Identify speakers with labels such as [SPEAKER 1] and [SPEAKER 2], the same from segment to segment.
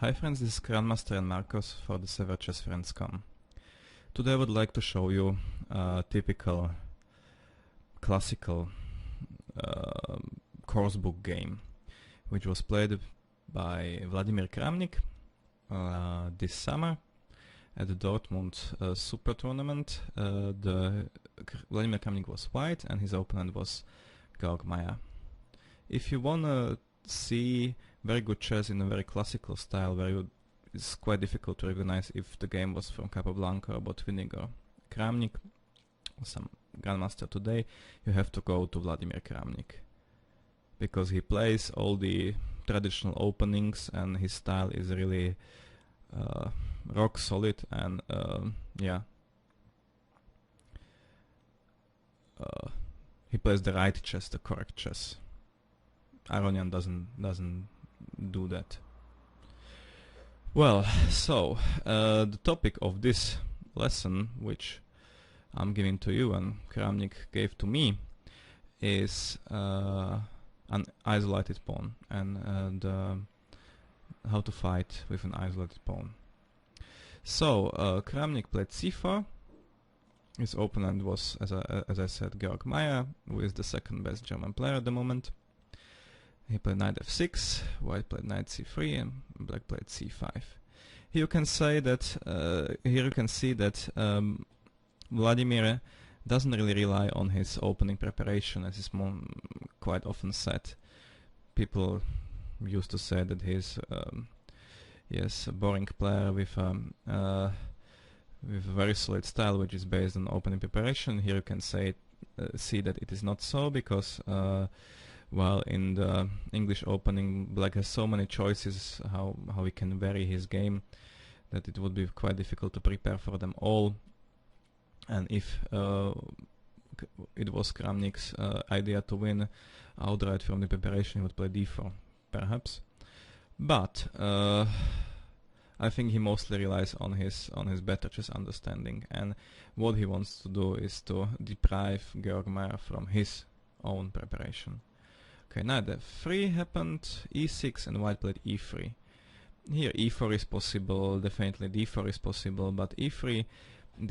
[SPEAKER 1] Hi friends, this is Grandmaster and Marcos for the server ChessFriends.com. Today I would like to show you a typical classical course book game which was played by Vladimir Kramnik this summer at the Dortmund Super Tournament. Vladimir Kramnik was white and his opponent was Georg Meier. If you wanna see very good chess in a very classical style where it's quite difficult to recognize if the game was from Capablanca or Botvinnik or Kramnik or some Grandmaster today, you have to go to Vladimir Kramnik because he plays all the traditional openings and his style is really rock solid and he plays the right chess, the correct chess. Aronian doesn't do that. Well, so the topic of this lesson, which I'm giving to you and Kramnik gave to me, is an isolated pawn and how to fight with an isolated pawn. So Kramnik played c4. His opponent was, as I said, Georg Meier, who is the second best German player at the moment. He played knight f6, white played knight c3, and black played c5. Here you can say that Vladimir doesn't really rely on his opening preparation, as is quite often said. People used to say that he's a boring player with a very solid style, which is based on opening preparation. Here you can see that it is not so, because while in the English opening, black has so many choices how he can vary his game that it would be quite difficult to prepare for them all. And if it was Kramnik's idea to win outright from the preparation, he would play d4, perhaps. But I think he mostly relies on his better chess understanding, and what he wants to do is to deprive Georg Meier from his own preparation. Okay, knight f3 happened, e6, and white played e3. Here e4 is possible, definitely d4 is possible, but e3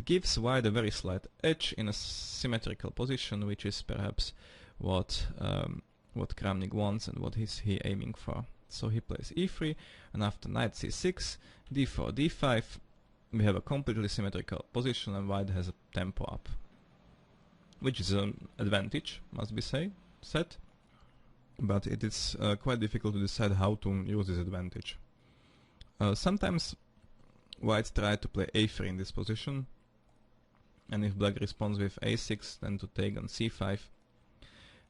[SPEAKER 1] gives white a very slight edge in a symmetrical position, which is perhaps what Kramnik wants and what he aiming for. So he plays e3, and after knight c6, d4, d5, we have a completely symmetrical position, and white has a tempo up, which is an advantage, must be said. But it is quite difficult to decide how to use this advantage. Sometimes white try to play a3 in this position, and if black responds with a6, then to take on c5,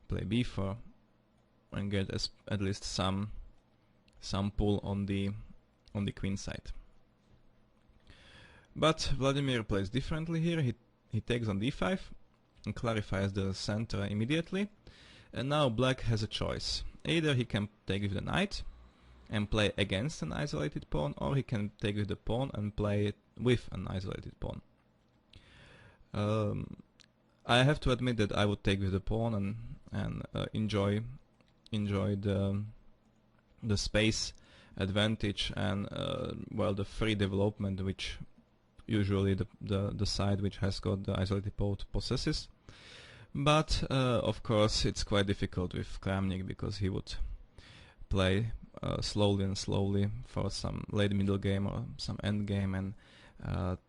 [SPEAKER 1] play b4, and get at least some pull on the queen side. But Vladimir plays differently here. He takes on d5 and clarifies the center immediately. And now black has a choice. Either he can take with the knight and play against an isolated pawn, or he can take with the pawn and play with an isolated pawn. I have to admit that I would take with the pawn and enjoy the space advantage and the free development which usually the side which has got the isolated pawn possesses. But of course it's quite difficult with Kramnik, because he would play slowly for some late middle game or some end game and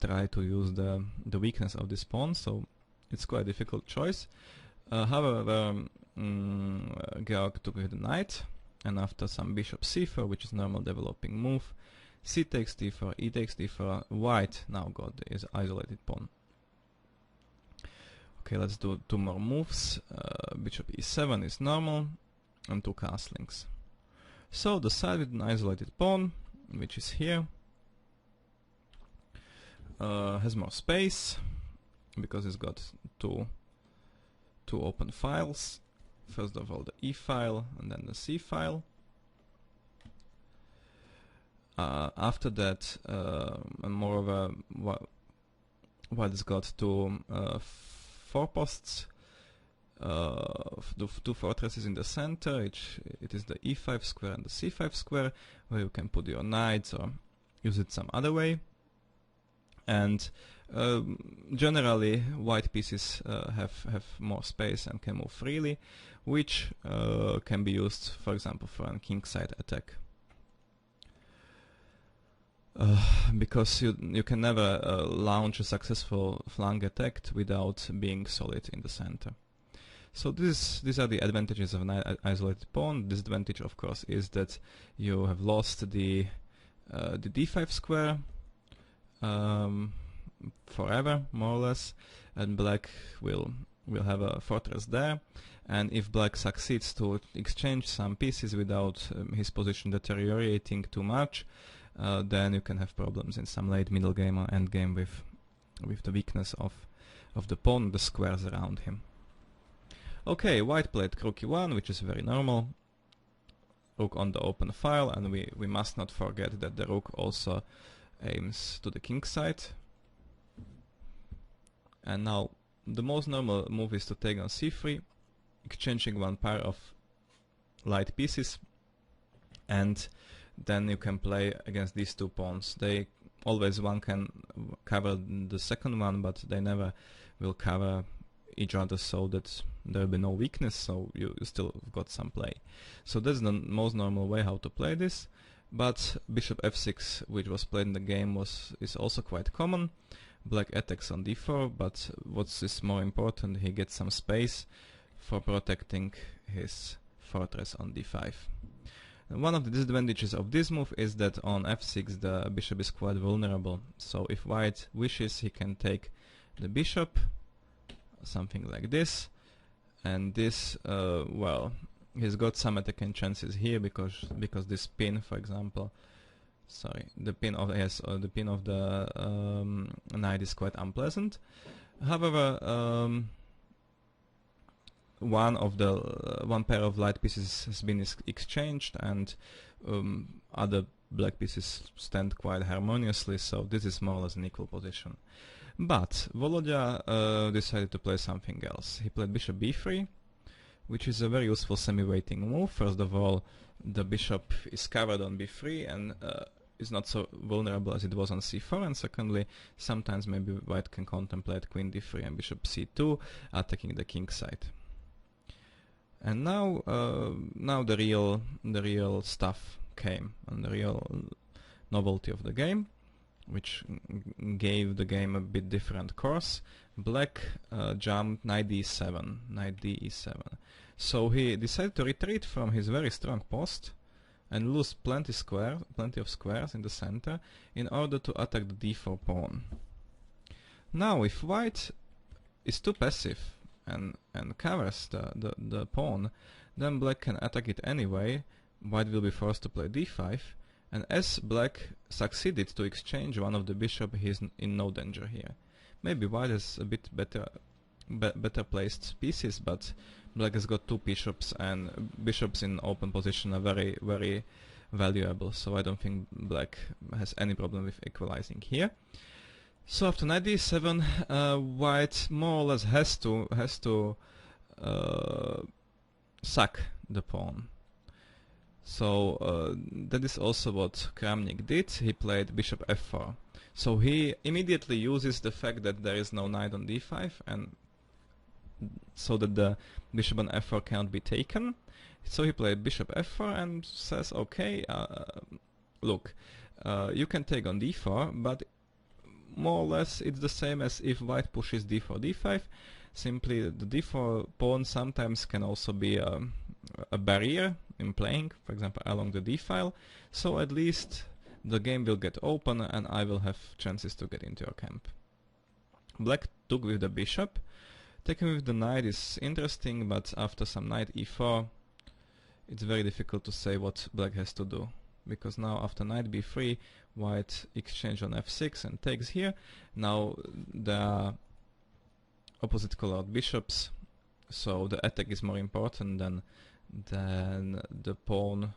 [SPEAKER 1] try to use the weakness of this pawn, so it's quite a difficult choice. However, Georg took with the knight, and after some bishop c4, which is normal developing move, c takes d4, e takes d4, white now got his isolated pawn. Okay, let's do two more moves. Bishop e7 is normal, and two castlings. So the side with an isolated pawn, which is here, has more space because it's got two open files. First of all the e file and then the c file. After that, moreover, white has got two foreposts the two fortresses in the center. It is the e5 square and the c5 square, where you can put your knights or use it some other way. And generally, white pieces have more space and can move freely, which can be used, for example, for a kingside attack. Because you can never launch a successful flank attack without being solid in the center. So these are the advantages of an isolated pawn. Disadvantage, of course, is that you have lost the d5 square forever, more or less, and black will have a fortress there. And if black succeeds to exchange some pieces without his position deteriorating too much, then you can have problems in some late middle game or end game with the weakness of the pawn, the squares around him. Okay, white played rook e1, which is very normal. Rook on the open file, and we must not forget that the rook also aims to the king side. And now the most normal move is to take on c3, exchanging one pair of light pieces, and then you can play against these two pawns. They always, one can cover the second one, but they never will cover each other, so that there will be no weakness, so you still got some play. So that's the most normal way how to play this. But bishop f6, which was played in the game, is also quite common. Black attacks on d4, but what is more important, he gets some space for protecting his fortress on d5. And one of the disadvantages of this move is that on f6 the bishop is quite vulnerable. So if white wishes, he can take the bishop, something like this, and this, well, he's got some attacking chances here because this pin, for example, the pin of the knight is quite unpleasant. However, one pair of light pieces has been exchanged, and other black pieces stand quite harmoniously, so this is more or less an equal position. But Volodya decided to play something else. He played bishop b3, which is a very useful semi-waiting move. First of all, the bishop is covered on b3 and is not so vulnerable as it was on c4, and secondly, sometimes maybe white can contemplate queen d3 and bishop c2, attacking the king side. And now the real stuff came, and the real novelty of the game, which gave the game a bit different course. Black jumped knight d7, knight d7. So he decided to retreat from his very strong post and lose plenty of squares in the center in order to attack the d4 pawn. Now, if white is too passive and covers the pawn, then black can attack it anyway. White will be forced to play d5, and as black succeeded to exchange one of the bishop, he is in no danger here. Maybe white has a bit better placed pieces, but black has got two bishops, and bishops in open position are very, very valuable, so I don't think black has any problem with equalizing here. So after knight d7, white more or less has to sack the pawn. So that is also what Kramnik did. He played bishop f4. So he immediately uses the fact that there is no knight on d5, and so that the bishop on f4 can't be taken. So he played bishop f4 and says, okay, look, you can take on d4, but more or less it's the same as if white pushes d4, d5. Simply the d4 pawn sometimes can also be a barrier in playing, for example, along the d file. So at least the game will get open and I will have chances to get into your camp. Black took with the bishop. Taking with the knight is interesting, but after some knight e4, it's very difficult to say what black has to do. Because now after knight b3, white exchange on f6 and takes here. Now there are opposite colored bishops, so the attack is more important than the pawn,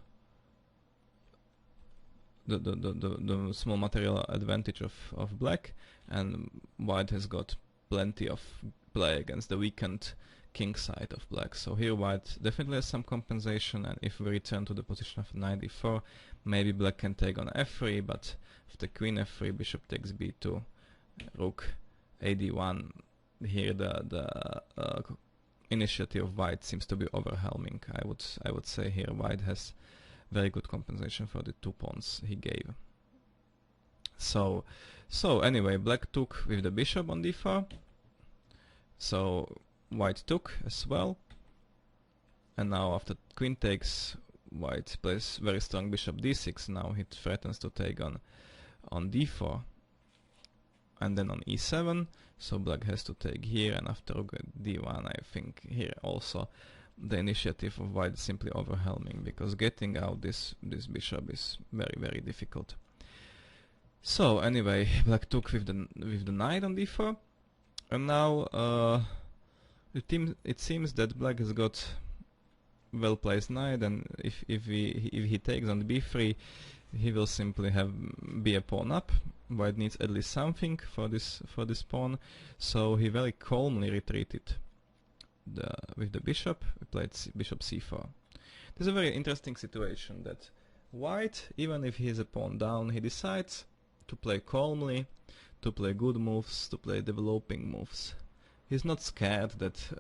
[SPEAKER 1] the small material advantage of black, and white has got plenty of play against the weakened king side of black. So here white definitely has some compensation, and if we return to the position of knight e4, maybe black can take on f3, but after queen f3, bishop takes b2, rook ad1. Here the initiative of white seems to be overwhelming. I would say here white has very good compensation for the 2 pawns he gave. So anyway, black took with the bishop on d4. So white took as well. And now after queen takes, white plays very strong bishop d6. Now he threatens to take on d4. And then on e7. So black has to take here, and after rook d1, I think here also the initiative of white is simply overwhelming, because getting out this bishop is very, very difficult. So anyway, black took with the knight on d4, and now it seems that black has got well placed knight, and if he takes on b3, he will simply be a pawn up. White needs at least something for this pawn, so he very calmly retreated with the bishop. He played bishop c4. This is a very interesting situation, that white, even if he is a pawn down, he decides to play calmly, to play good moves, to play developing moves. He's not scared that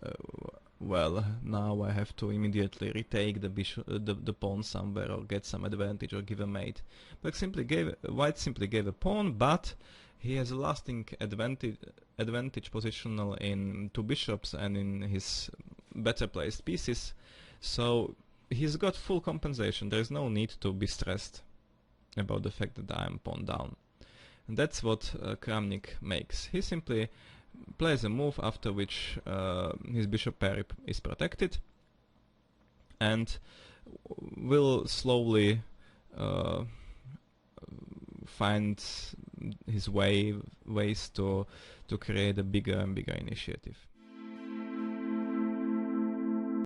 [SPEAKER 1] well, now I have to immediately retake the bishop, the pawn somewhere, or get some advantage, or give a mate. But white simply gave a pawn, but he has a lasting advantage positional in 2 bishops and in his better placed pieces. So he's got full compensation. There is no need to be stressed about the fact that I am pawn down. And that's what Kramnik makes. He simply plays a move after which his bishop pair is protected, and will slowly find his ways to create a bigger and bigger initiative.